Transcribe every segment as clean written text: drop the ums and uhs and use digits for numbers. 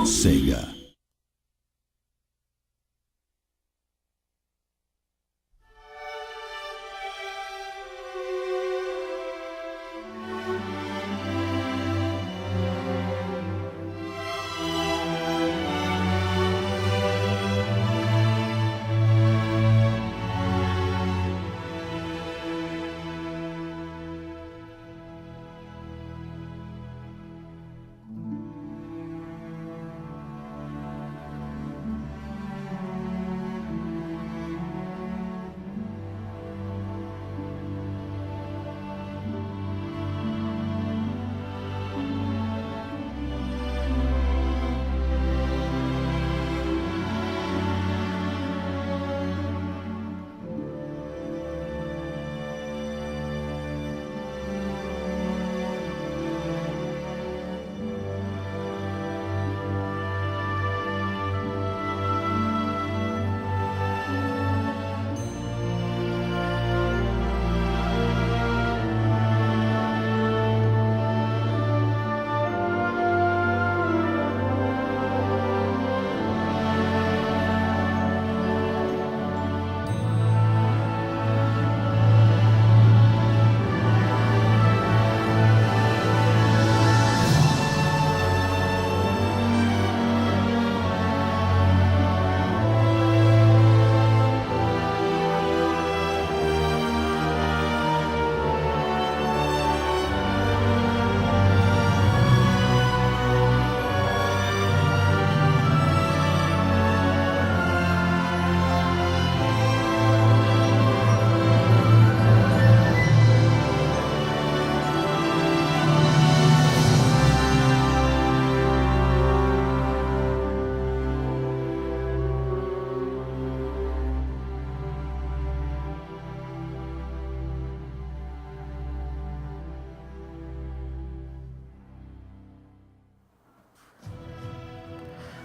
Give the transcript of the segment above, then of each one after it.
Sega.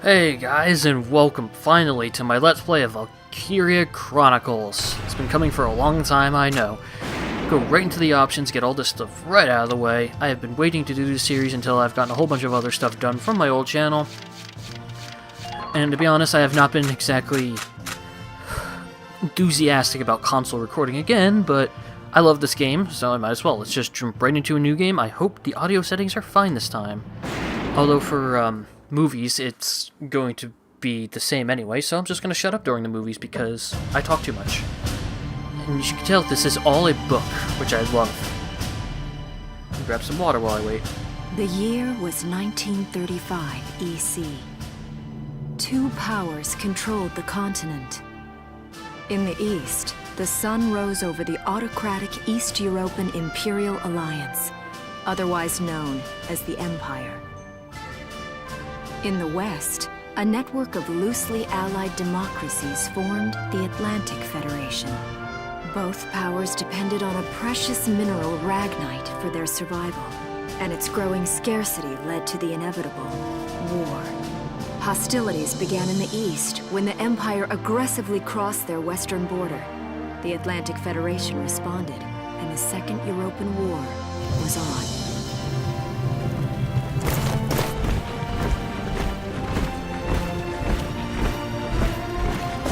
Hey guys, and welcome finally to my Let's Play of Valkyria Chronicles. It's been coming for a long time, I know. Go right into the options, get all this stuff right out of the way. I have been waiting to do this series until I've gotten a whole bunch of other stuff done from my old channel. And to be honest, I have not been exactly enthusiastic about console recording again, but I love this game, so I might as well. Let's just jump right into a new game. I hope the audio settings are fine this time. Although for, movies, it's going to be the same anyway, so I'm just going to shut up during the movies because I talk too much. And you can tell this is all a book, which I love. Grab some water while I wait. The year was 1935 EC. Two powers controlled the continent. In the east, the sun rose over the autocratic East European Imperial Alliance, otherwise known as the Empire. In the west, a network of loosely allied democracies formed the Atlantic Federation. Both powers depended on a precious mineral ragnite for their survival, and its growing scarcity led to the inevitable war. Hostilities began in the east when the Empire aggressively crossed their western border. The Atlantic Federation responded, and the Second European War was on.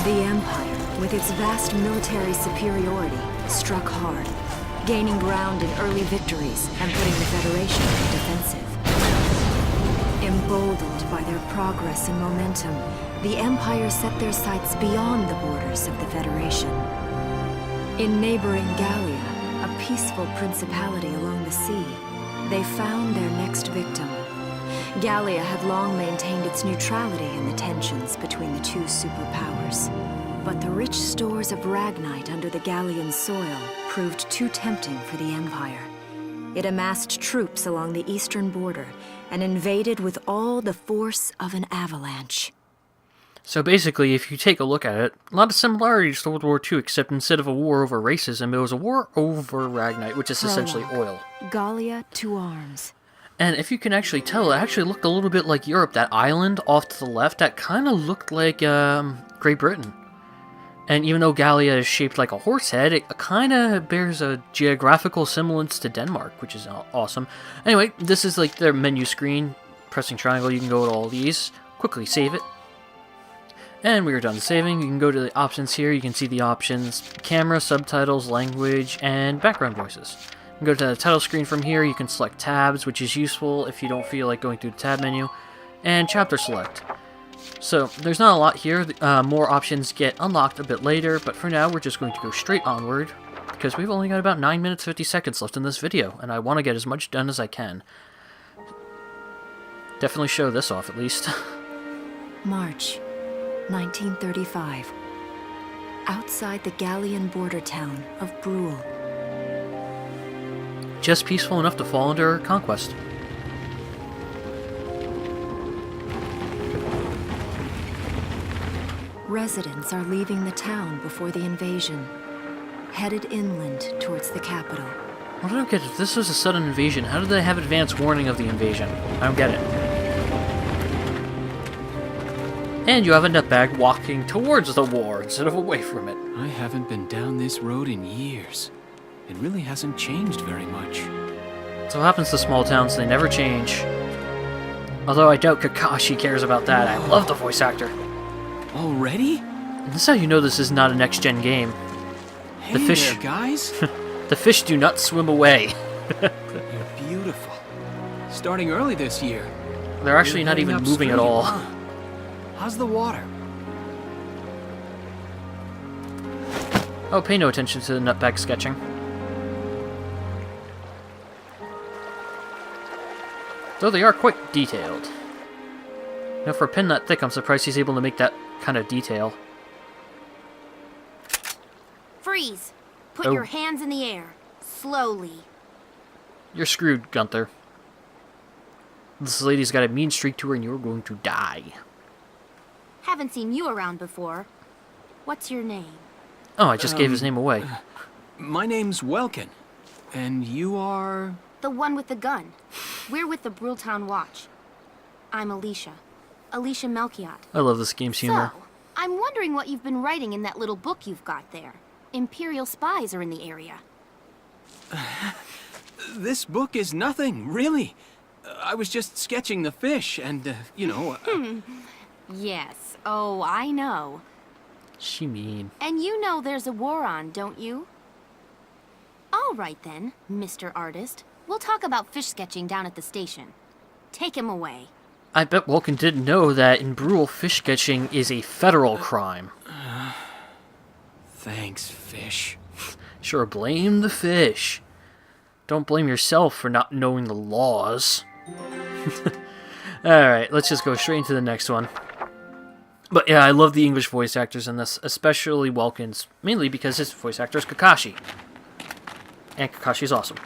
The Empire, with its vast military superiority, struck hard, gaining ground in early victories and putting the Federation on the defensive. Emboldened by their progress and momentum, the Empire set their sights beyond the borders of the Federation. In neighboring Gallia, a peaceful principality along the sea, they found their next victim. Gallia had long maintained its neutrality in the tensions between the two superpowers. But the rich stores of ragnite under the Gallian soil proved too tempting for the Empire. It amassed troops along the eastern border and invaded with all the force of an avalanche. So basically, if you take a look at it, a lot of similarities to World War II, except instead of a war over racism, it was a war over ragnite, which is essentially oil. Gallia to arms. And if you can actually tell, it actually looked a little bit like Europe. That island off to the left, that kind of looked like Great Britain. And even though Gallia is shaped like a horse head, it kind of bears a geographical semblance to Denmark, which is awesome. Anyway, this is like their menu screen. Pressing triangle, you can go to all these. quickly save it. And we are done saving. You can go to the options here. You can see the options: camera, subtitles, language, and background voices. You can go to the title screen from here. You can select tabs, which is useful if you don't feel like going through the tab menu, and chapter select. So there's not a lot here. More options get unlocked a bit later, but for now we're just going to go straight onward because we've only got about 9 minutes 50 seconds left in this video, and I want to get as much done as I can. Definitely show this off at least. March 1935. Outside the Gallian border town of Brule. Just peaceful enough to fall under conquest. Residents are leaving the town before the invasion, headed inland towards the capital. What I don't get, if this was a sudden invasion, how did they have advance warning of the invasion? I don't get it. And you have a nutbag walking towards the war instead of away from it. I haven't been down this road in years. It really hasn't changed very much. So what happens to small towns, they never change. Although I doubt Kakashi cares about that. I love the voice actor. Already? And this is how you know this is not a next-gen game. Hey The fish- there, guys. The fish do not swim away. You're beautiful. Starting early this year. They're actually You're not heading even moving at upstream, all. huh? How's the water? Oh, pay no attention to the nutbag sketching. Though they are quite detailed. Now, for a pen that thick, I'm surprised he's able to make that kind of detail. Freeze! Put Oh. your hands in the air. Slowly. You're screwed, Gunther. This lady's got a mean streak to her and you're going to die. Haven't seen you around before. What's your name? Oh, I just gave his name away. My name's Welkin. And you are... The one with the gun. We're with the Bruletown Watch. I'm Alicia. Alicia Melchiot. I love this game's humor. So, I'm wondering what you've been writing in that little book you've got there. Imperial spies are in the area. This book is nothing, really. I was just sketching the fish and, you know... Yes. Oh, I know. She mean. And you know there's a war on, don't you? All right then, Mr. Artist. We'll talk about fish sketching down at the station. Take him away. I bet Vulcan didn't know that in Brule, fish sketching is a federal crime. Thanks, fish. Sure, blame the fish. Don't blame yourself for not knowing the laws. Alright, let's just go straight into the next one. But yeah, I love the English voice actors in this, especially Welkin's, mainly because his voice actor is Kakashi. And Kakashi's awesome.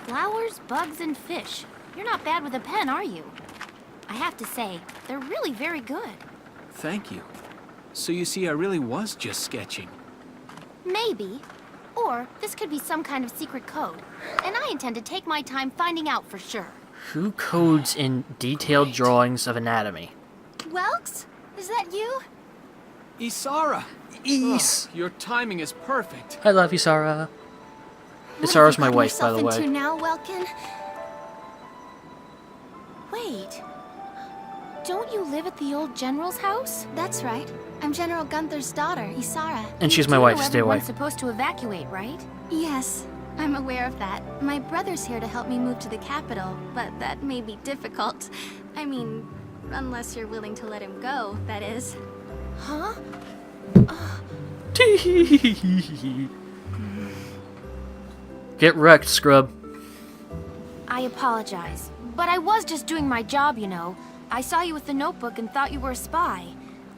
Flowers, bugs, and fish. You're not bad with a pen, are you? I have to say, they're really very good. Thank you. So you see, I really was just sketching. Maybe. Or this could be some kind of secret code. And I intend to take my time finding out for sure. Who codes in detailed drawings of anatomy? Welks? Is that you? Isara! Is. Oh, your timing is perfect. I love you, Sarah. What Isara's have you my gotten wife, by the yourself way. into now, Welkin? Wait. Don't you live at the old general's house? That's right. I'm General Gunther's daughter, Isara. And she's my You wife, know stay away. everyone's supposed to evacuate, right? Yes, I'm aware of that. My brother's here to help me move to the capital, but that may be difficult. I mean, unless you're willing to let him go, that is. Huh? Get wrecked, scrub. I apologize, but I was just doing my job, you know. I saw you with the notebook and thought you were a spy.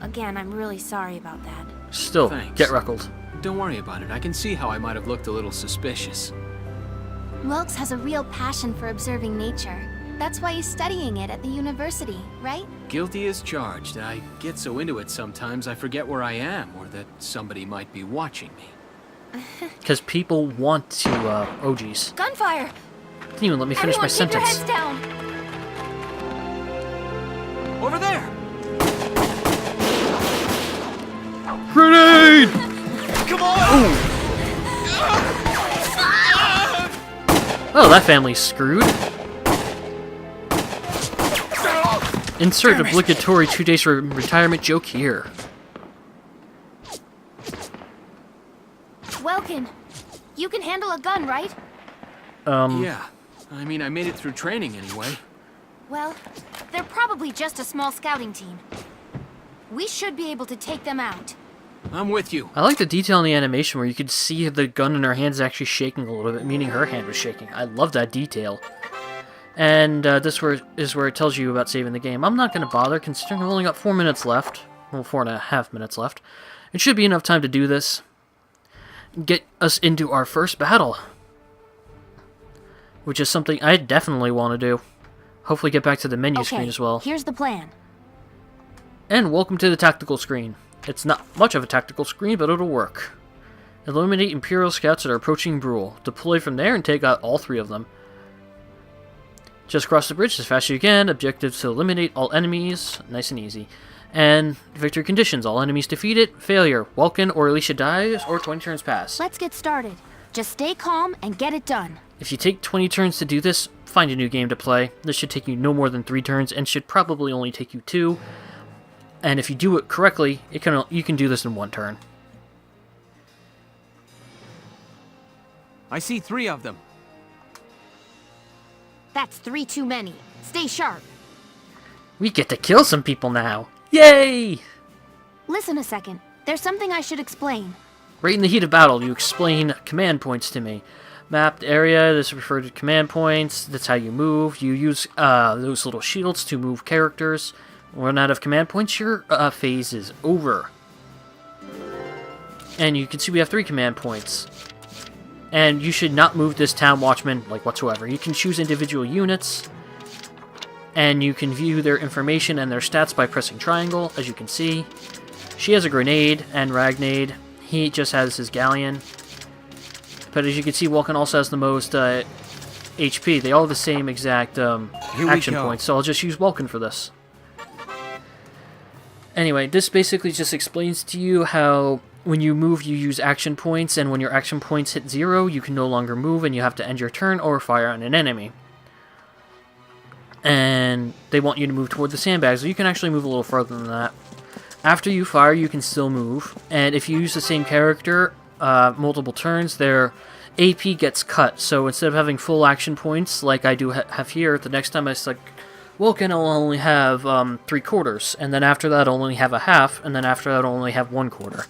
Again, I'm really sorry about that. Still, Thanks. get wreckled. Don't worry about it. I can see how I might have looked a little suspicious. Welks has a real passion for observing nature. That's why he's studying it at the university, right? Guilty as charged. I get so into it sometimes I forget where I am or that somebody might be watching me. Because people want to, oh geez. Gunfire! Didn't even let me finish my Everyone, keep your sentence. heads down! Over there! Grenade! Come on! Oh, that family's screwed. Insert obligatory 2 days for retirement joke here. Welkin, you can handle a gun, right? Yeah. I mean, I made it through training anyway. Well, they're probably just a small scouting team. We should be able to take them out. I'm with you. I like the detail in the animation where you could see the gun in her hands actually shaking a little bit, meaning her hand was shaking. I love that detail. And this is where it tells you about saving the game. I'm not going to bother, considering I've only got 4 minutes left. Well, 4.5 minutes left. It should be enough time to do this. Get us into our first battle. Which is something I definitely want to do. Hopefully get back to the menu screen as well. Here's the plan. And welcome to the tactical screen. It's not much of a tactical screen, but it'll work. Eliminate Imperial scouts that are approaching Brule. Deploy from there and take out all 3 of them. Just cross the bridge as fast as you can. Objective to eliminate all enemies. Nice and easy. And victory conditions. All enemies defeated. Failure. Welkin or Alicia dies or 20 turns pass. Let's get started. Just stay calm and get it done. If you take 20 turns to do this, find a new game to play. This should take you no more than 3 turns and should probably only take you 2. And if you do it correctly, you can do this in 1 turn. I see 3 of them. That's 3 too many. Stay sharp. We get to kill some people now. Yay! Listen a second. There's something I should explain. Right in the heat of battle, you explain command points to me. Mapped area, this refers to command points. That's how you move. You use those little shields to move characters. Run out of command points, your phase is over. And you can see we have 3 command points. And you should not move this town watchman, like, whatsoever. You can choose individual units. And you can view their information and their stats by pressing triangle, as you can see. She has a grenade and ragnade. He just has his galleon. But as you can see, Vulcan also has the most HP. They all have the same exact action points, so I'll just use Vulcan for this. Anyway, this basically just explains to you how when you move, you use action points, and when your action points hit 0, you can no longer move, and you have to end your turn or fire on an enemy. And they want you to move toward the sandbags, so you can actually move a little further than that. After you fire, you can still move, and if you use the same character multiple turns, their AP gets cut. So instead of having full action points, like I do have here, the next time I select Vulcan, I'll only have 3/4, and then after that I'll only have a half, and then after that I'll only have 1/4.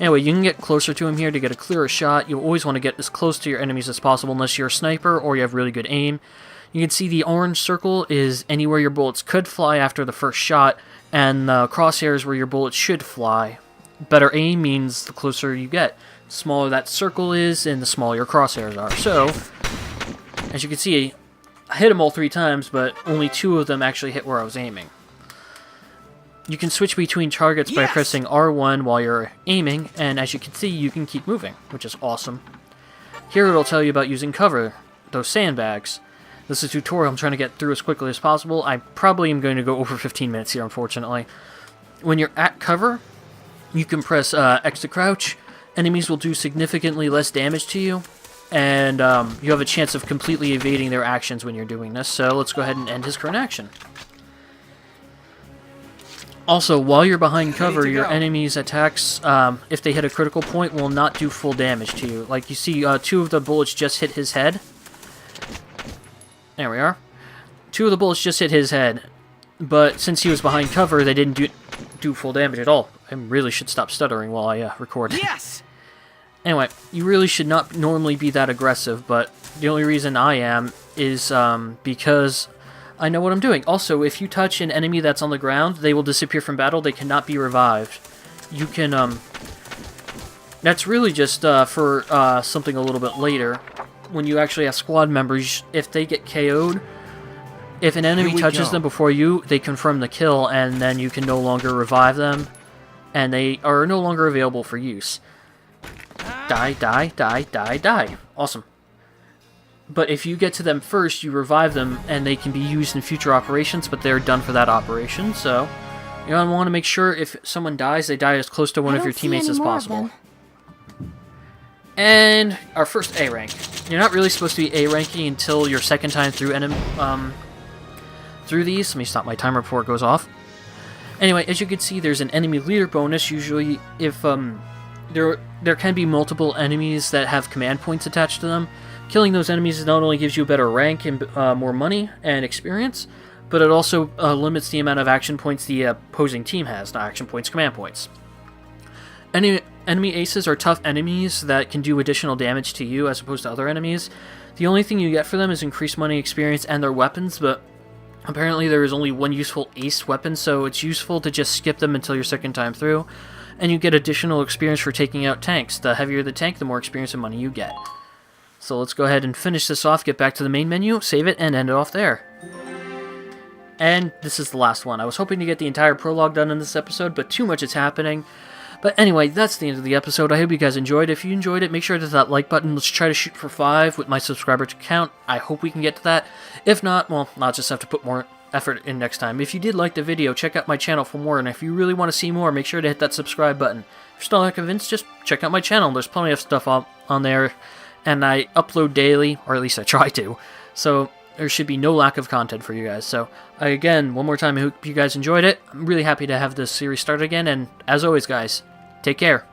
Anyway, you can get closer to him here to get a clearer shot. You always want to get as close to your enemies as possible unless you're a sniper or you have really good aim. You can see the orange circle is anywhere your bullets could fly after the first shot, and the crosshairs where your bullets should fly. Better aim means the closer you get. The smaller that circle is, and the smaller your crosshairs are. So, as you can see, I hit them all 3 times, but only 2 of them actually hit where I was aiming. You can switch between targets by pressing R1 while you're aiming, and as you can see, you can keep moving, which is awesome. Here it'll tell you about using cover, those sandbags. This is a tutorial I'm trying to get through as quickly as possible. I probably am going to go over 15 minutes here, unfortunately. When you're at cover, you can press X to crouch. Enemies will do significantly less damage to you, and you have a chance of completely evading their actions when you're doing this. So let's go ahead and end his current action. Also, while you're behind cover, your enemy's attacks, if they hit a critical point, will not do full damage to you. Like you see, 2 of the bullets just hit his head. There we are. 2 of the bullets just hit his head, but since he was behind cover, they didn't do full damage at all. I really should stop stuttering while I record. Yes! Anyway, you really should not normally be that aggressive, but the only reason I am is because I know what I'm doing. Also, if you touch an enemy that's on the ground, they will disappear from battle. They cannot be revived. You can, that's really just for something a little bit later. When you actually have squad members, if they get KO'd, if an enemy touches them before you, they confirm the kill, and then you can no longer revive them, and they are no longer available for use. Die, die, die, die, die. Awesome. But if you get to them first, you revive them, and they can be used in future operations, but they're done for that operation, so you want to make sure if someone dies, they die as close to one of your teammates as possible. And our first A rank. You're not really supposed to be A ranking until your second time through through these. Let me stop my timer before it goes off. Anyway, as you can see, there's an enemy leader bonus. Usually, if there can be multiple enemies that have command points attached to them. Killing those enemies not only gives you a better rank and more money and experience, but it also limits the amount of action points the opposing team has. Not action points, command points. Enemy aces are tough enemies that can do additional damage to you as opposed to other enemies. The only thing you get for them is increased money, experience, and their weapons, but apparently there is only one useful ace weapon, so it's useful to just skip them until your second time through, and you get additional experience for taking out tanks. The heavier the tank, the more experience and money you get. So let's go ahead and finish this off, get back to the main menu, save it, and end it off there. And this is the last one. I was hoping to get the entire prologue done in this episode, but too much is happening. But anyway, that's the end of the episode. I hope you guys enjoyed. If you enjoyed it, make sure to hit that like button. Let's try to shoot for 5 with my subscriber count. I hope we can get to that. If not, well, I'll just have to put more effort in next time. If you did like the video, check out my channel for more. And if you really want to see more, make sure to hit that subscribe button. If you're still not convinced, just check out my channel. There's plenty of stuff on there. And I upload daily, or at least I try to. So there should be no lack of content for you guys. So again, one more time, I hope you guys enjoyed it. I'm really happy to have this series start again. And as always, guys, take care.